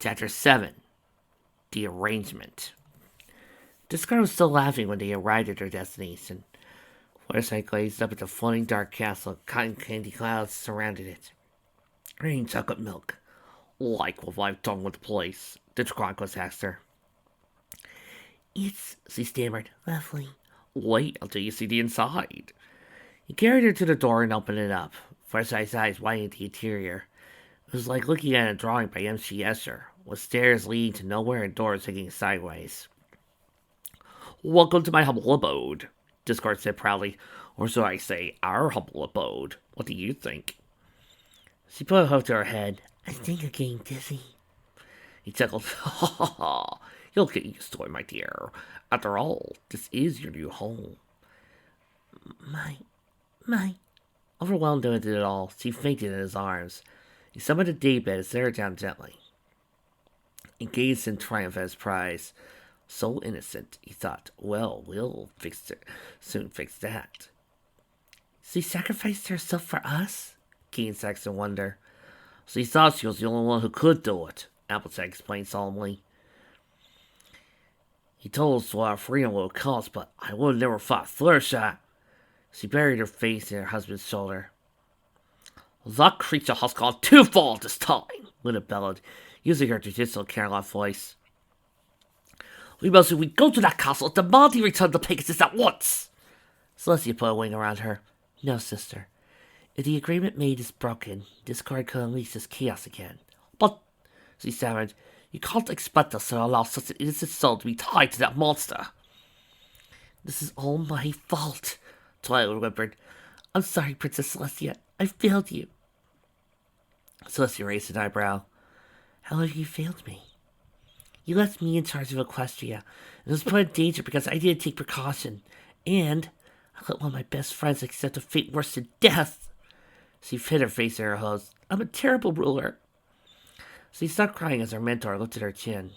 Chapter 7. The Arrangement. Discard was still laughing when they arrived at their destination. Fluttershy gazed up at the floating dark castle. Cotton candy clouds surrounded it. Raining chocolate milk. Like what I've done with the place, the chronicles asked her. It's, she stammered, lovely. Wait until you see the inside. He carried her to the door and opened it up. Fluttershy's eyes widened the interior. It was like looking at a drawing by M.C. Escher, with stairs leading to nowhere and doors hanging sideways. Welcome to my humble abode, Discord said proudly. Or so I say, our humble abode. What do you think? She put a hoof to her head. I think I'm getting dizzy. He chuckled. Ha ha ha. You'll get used to it, my dear. After all, this is your new home. My. Overwhelmed with it all, she fainted in his arms. He summoned a daybed and set her down gently. He gazed in triumph at his prize. So innocent, he thought. Well, we'll soon fix that. She sacrificed herself for us? Keen asked in wonder. She thought she was the only one who could do it, Applejack explained solemnly. He told us what our freedom would cost, but I would have never fought Fluttershy. She buried her face in her husband's shoulder. That creature has gone too far this time, Luna bellowed, using her traditional Caroline voice. We go to that castle and demand he return the Pegasus at once. Celestia put a wing around her. No, sister. If the agreement made is broken, Discord could unleash this chaos again. But, she stammered, you can't expect us to allow such an innocent soul to be tied to that monster. This is all my fault, Twilight whimpered. I'm sorry, Princess Celestia. I failed you. Celestia raised an eyebrow. How have you failed me? You left me in charge of Equestria, and it was put in danger because I didn't take precaution. And I let one of my best friends accept a fate worse than death. She hid her face in her hose. I'm a terrible ruler. She stopped crying as her mentor lifted her chin.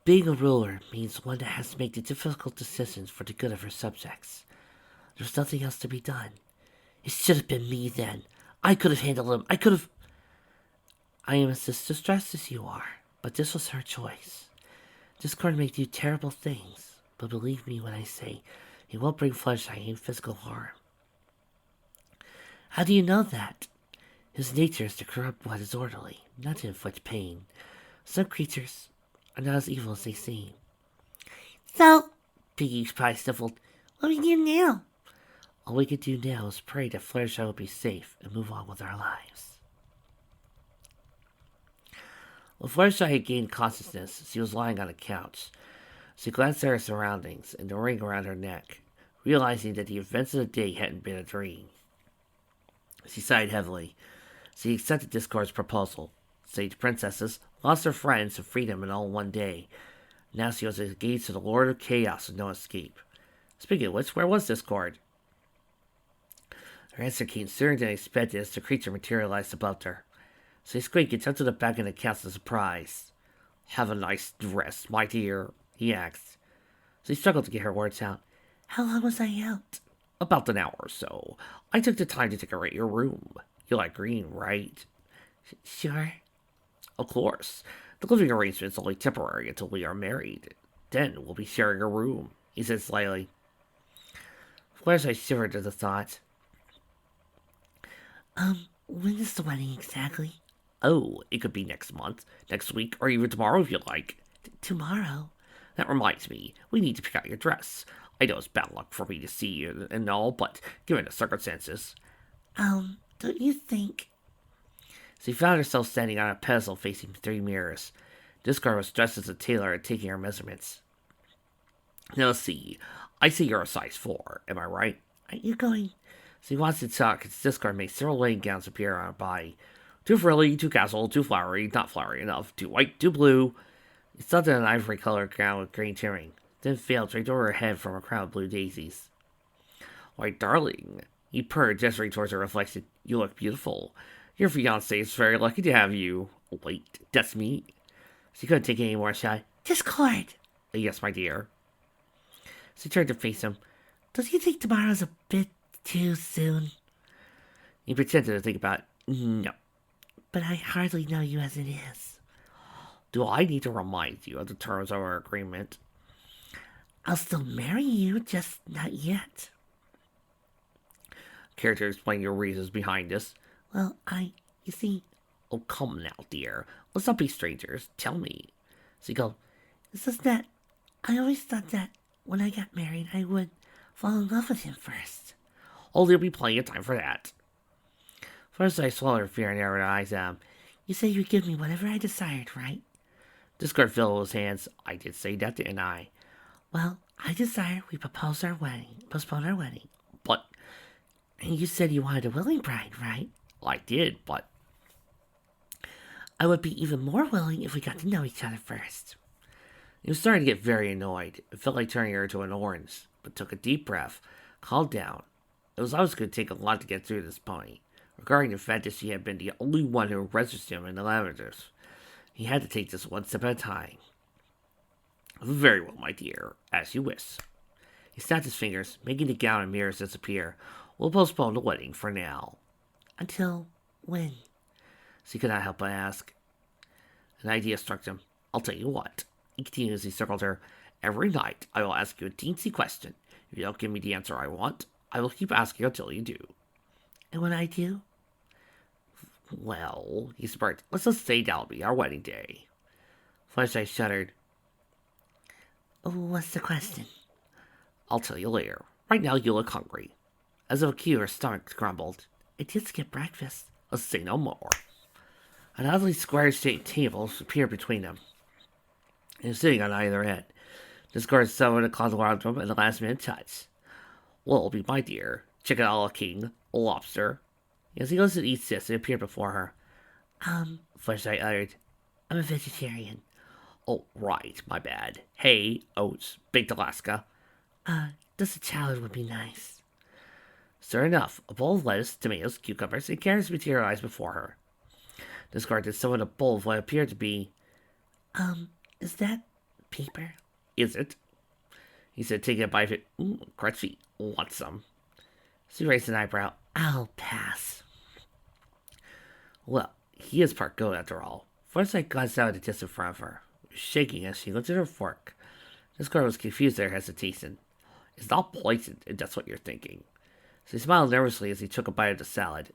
Being a ruler means one that has to make the difficult decisions for the good of her subjects. There's nothing else to be done. It should have been me then. I could have handled him. I am as distressed as you are, but this was her choice. Discord may do terrible things, but believe me when I say he won't bring Fluttershy any physical harm. How do you know that? His nature is to corrupt what is orderly, not to inflict pain. Some creatures are not as evil as they seem. So, Piggy Pie sniffled, what do we do now? All we can do now is pray that Fluttershy will be safe and move on with our lives. When Fluttershy had gained consciousness, she was lying on a couch. She glanced at her surroundings and the ring around her neck, realizing that the events of the day hadn't been a dream. She sighed heavily. She accepted Discord's proposal. Sage princesses lost their friends and freedom in all one day. Now she was engaged to the Lord of Chaos with no escape. Speaking of which, where was Discord? Her answer came sooner than expected as the creature materialized above her. She squeaked and tilted it back in the castle in surprise. Have a nice rest, my dear, he asked. She struggled to get her words out. How long was I out? About an hour or so. I took the time to decorate your room. You like green, right? Sure. Of course. The living arrangement's only temporary until we are married. Then we'll be sharing a room, he said slyly. Fluttershy shivered at the thought. When is the wedding exactly? Oh, it could be next month, next week, or even tomorrow if you like. Tomorrow? That reminds me, we need to pick out your dress. I know it's bad luck for me to see you and all, but given the circumstances. Don't you think? She found herself standing on a pedestal facing 3 mirrors. Discord was dressed as a tailor and taking her measurements. Now see, I see you're a size 4, am I right? Are you going? She wants to talk as Discord makes several wedding gowns appear on her body. Too frilly, too casual, too flowery, not flowery enough, too white, too blue. He stood in an ivory-colored gown with green trimming, then failed draped over her head from a crown of blue daisies. Why, darling, he purred, gesturing towards her reflection. You look beautiful. Your fiancé is very lucky to have you. Wait, that's me. She couldn't take any more shy. Discord! Yes, my dear. She turned to face him. Don't you think tomorrow's a bit too soon? He pretended to think about it. No. but I hardly know you as it is. Do I need to remind you of the terms of our agreement? I'll still marry you, just not yet. Care to explain your reasons behind this? Well, you see, Oh, come now, dear. Let's not be strangers. Tell me. Seagull, it's just that I always thought that when I got married, I would fall in love with him first. oh, there'll be plenty of time for that. First, I swallowed her fear and narrowed her eyes down. You said you'd give me whatever I desired, right? Discard filled his hands. I did say that, didn't I? Well, I desire we postpone our wedding. But And you said you wanted a willing bride, right? I did, but I would be even more willing if we got to know each other first. he was starting to get very annoyed. It felt like turning her into an orange, but took a deep breath, calmed down. It was always going to take a lot to get through this pony, regarding the fact that she had been the only one who registered him in the lavenders. He had to take this one step at a time. Very well, my dear, as you wish. He snapped his fingers, making the gown and mirrors disappear. We'll postpone the wedding for now. Until when? She could not help but ask. An idea struck him. I'll tell you what. He continued as he circled her. Every night I will ask you a teensy question. If you don't give me the answer I want, I will keep asking until you do. And when I do? Well, he sparked. Let's just say that'll be our wedding day. Flashlight shuddered. What's the question? I'll tell you later. Right now you look hungry. As if a cue, her stomach grumbled. I did skip breakfast. Let's say no more. An oddly square-shaped table appeared between them. He was sitting on either end. Discard summoned a closet wardrobe at the last-minute touch. Well, be my dear. Chicken a la king. Lobster. As he goes to eat this, it appeared before her. Flashlight uttered. I'm a vegetarian. Oh, right, my bad. Hay, oats, baked Alaska. Just a salad would be nice. Sure enough, a bowl of lettuce, tomatoes, cucumbers, and carrots materialized before her. Discarded someone a bowl of what appeared to be. Is that paper? Is it? He said, taking a bite of it. Crunchy. Want some? She raised an eyebrow. I'll pass. Well, he is part goat after all. Forsyth glanced out at the dish in front of her, shaking as she looked at her fork. Discard was confused at her hesitation. It's not poisoned, if that's what you're thinking. She smiled nervously as he took a bite of the salad.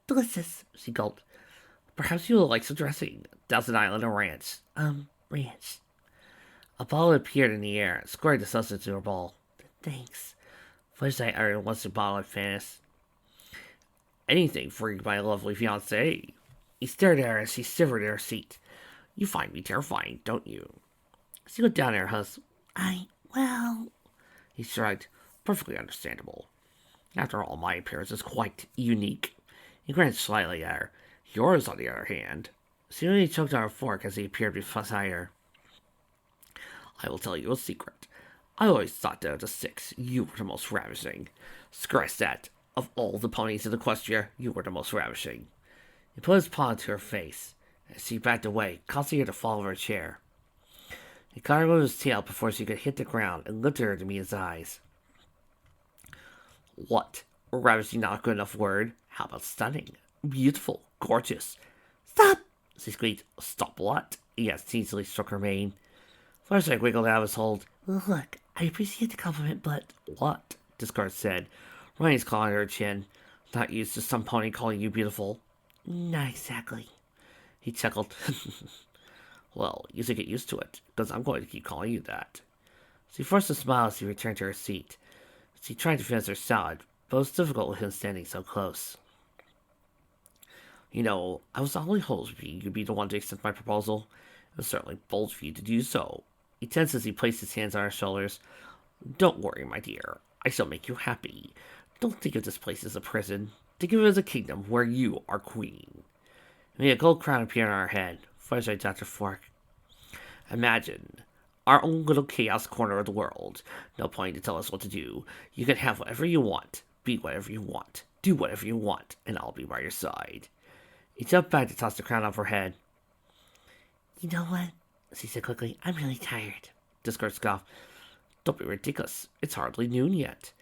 Delicious, She gulped. Perhaps you will like some dressing. Thousand Island or ranch. Ranch. A ball appeared in the air and squared the substance to her bowl. Thanks. Flashlight uttered once the bottle had finished. Anything for you, my lovely fiancée. He stared at her as she shivered in her seat. You find me terrifying, don't you? She looked down at her husband. Well... He shrugged. Perfectly understandable. After all, my appearance is quite unique. He grinned slightly at her. Yours, on the other hand. She only choked on her fork as he appeared beside her. I will tell you a secret. I always thought that of the six, you were the most ravishing. Scratch that. Of all the ponies in Equestria, you were the most ravishing. He put his paw to her face, as she backed away, causing her to fall over her chair. He caught her with his tail before she could hit the ground and lifted her to meet his eyes. What? Ravishing not a good enough word? How about stunning? Beautiful. Gorgeous. Stop! She squeaked. Stop what? He asked, easily struck her mane. Flashlight wiggled out of his hold. Look, I appreciate the compliment, but... What? Discard said, running his claw under her chin. Not used to some pony calling you beautiful. Not exactly. He chuckled. Well, you should get used to it, because I'm going to keep calling you that. She forced a smile as she returned to her seat. She tried to finish her salad, but it was difficult with him standing so close. You know, I was only hoping you'd be the one to accept my proposal. It was certainly bold for you to do so. He tensed as he placed his hands on her shoulders. Don't worry, my dear. I shall make you happy. Don't think of this place as a prison. Think of it as a kingdom where you are queen. And a gold crown appeared on her head. Flashlight Dr. Fork. Imagine our own little chaos corner of the world. No point to tell us what to do. You can have whatever you want, be whatever you want, do whatever you want, and I'll be by your side. He jumped back to toss the crown off her head. You know what? She said quickly. I'm really tired. Discard scoffed. Don't be ridiculous. It's hardly noon yet.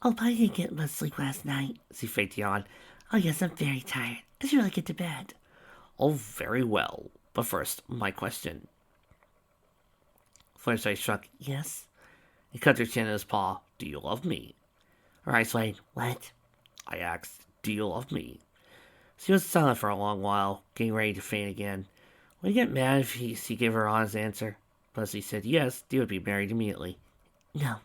Oh, but I didn't get much sleep last night. She faked yawn. Oh, yes, I'm very tired. I should really get to bed. Oh, very well. But first, my question. Fluttershy shrugged. Yes? He cut her chin in his paw. Do you love me? Her eyes flamed. What? I asked, do you love me? She was silent for a long while, getting ready to faint again. Would he get mad if she gave her honest answer? But as he said yes, they would be married immediately. No.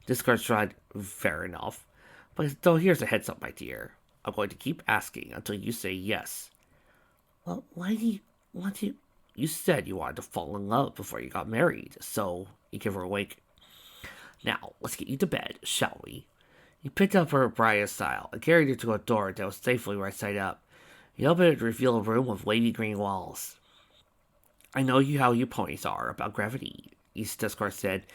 Discord shrugged. Fair enough. But though here's a heads up, my dear. I'm going to keep asking until you say yes. Well, why do you want to? You said you wanted to fall in love before you got married, so you give her a wink. Now, let's get you to bed, shall we? He picked up her briar style and carried her to a door that was safely right side up. He opened it to reveal a room with wavy green walls. I know how you ponies are about gravity, East Discord said,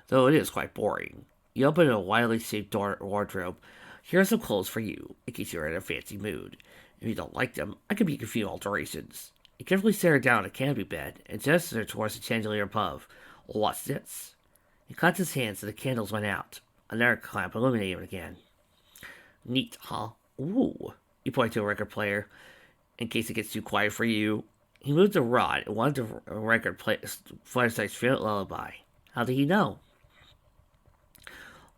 though it is quite boring. He opened a widely shaped wardrobe. Here are some clothes for you, in case you're in a fancy mood. If you don't like them, I can make a few alterations. He carefully set her down on a canopy bed and gestured her towards the chandelier above. What's this? He clapped his hands and the candles went out. Another clamp illuminated him again. Neat, huh? Ooh. He pointed to a record player. In case it gets too quiet for you. He moved the rod and wanted the record play Fluttershy's favorite lullaby. How did he know?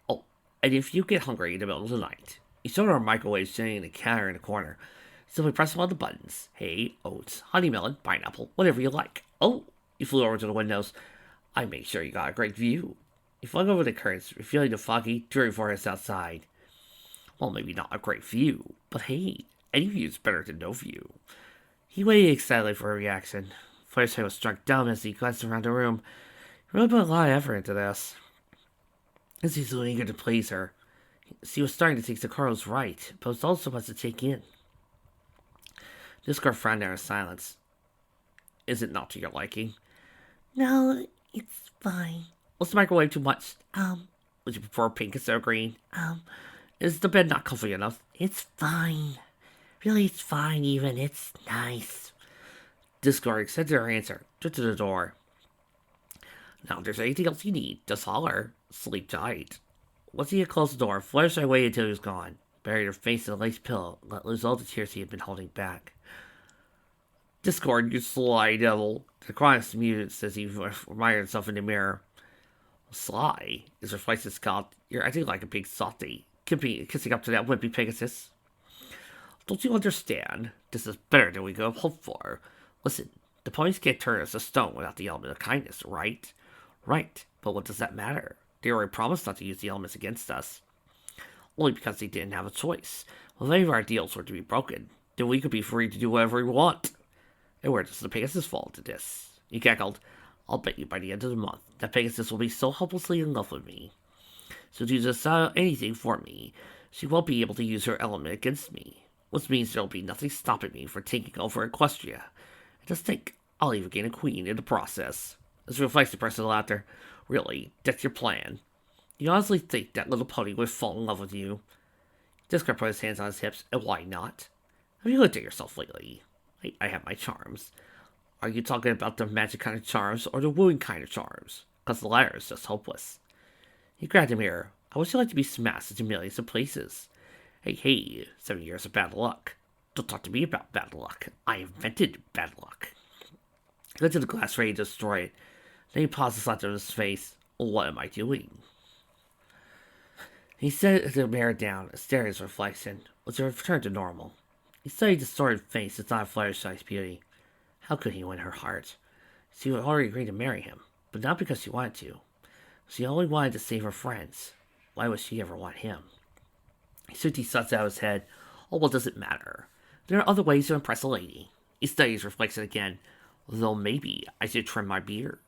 Oh, and if you get hungry in the middle of the night, he showed her a microwave sitting in the counter in the corner. Simply press one of the buttons. Hay, oats, honey melon, pineapple, whatever you like. Oh, he flew over to the windows. I made sure you got a great view. He flung over the curtains, revealing the foggy, dreary forest outside. Well, maybe not a great view, but hey, any view's better than no view. He waited excitedly for a reaction. Fluttershy was struck dumb as he glanced around the room. He really put a lot of effort into this. As he was so eager to please her, she was starting to think the car was right, but was also much to take in. Discord frowned at her silence. Is it not to your liking? No, it's fine. Was the microwave too much? Would you prefer pink instead of green? Is the bed not comfy enough? It's fine. Really, it's fine even. It's nice. Discord accepted her answer, took to the door. Now, if there's anything else you need, just holler. Sleep tight. Once he had closed the door, Fluttershy waited until he was gone, buried her face in a lace pillow, and let loose all the tears he had been holding back. Discord, you sly devil. The chronist muted as he reminded himself in the mirror. Sly is reflected Scott. You're acting like a big softy, kissing up to that wimpy Pegasus. Don't you understand? This is better than we could have hoped for. Listen, the ponies can't turn us to stone without the element of kindness, right? Right, but what does that matter? They already promised not to use the elements against us. Only because they didn't have a choice. Well, if any of our deals were to be broken, then we could be free to do whatever we want. And where does the Pegasus fall into this? He cackled. I'll bet you by the end of the month that Pegasus will be so hopelessly in love with me. So do just anything for me. She won't be able to use her element against me, which means there'll be nothing stopping me from taking over Equestria. And just think, I'll even gain a queen in the process. As reflects the person laughter. Really, that's your plan. You honestly think that little pony would fall in love with you? Discord put his hands on his hips, and why not? Have you looked at yourself lately? I have my charms. Are you talking about the magic kind of charms or the wooing kind of charms? Because the latter is just hopeless. He grabbed a mirror. I wish I'd like to be smashed into millions of places. Hey, 7 years of bad luck. Don't talk to me about bad luck. I invented bad luck. He went to the glass ready to destroy it. Then he paused and slapped on his face. What am I doing? He set the mirror down and stared at his reflection, which returned to normal. He studied the distorted face and thought of Fluttershy's beauty. How could he win her heart? She had already agreed to marry him, but not because she wanted to. She only wanted to save her friends. Why would she ever want him? He shook these thoughts out of his head. Oh, well, does it matter? There are other ways to impress a lady. He studied his reflection again. Though maybe I should trim my beard.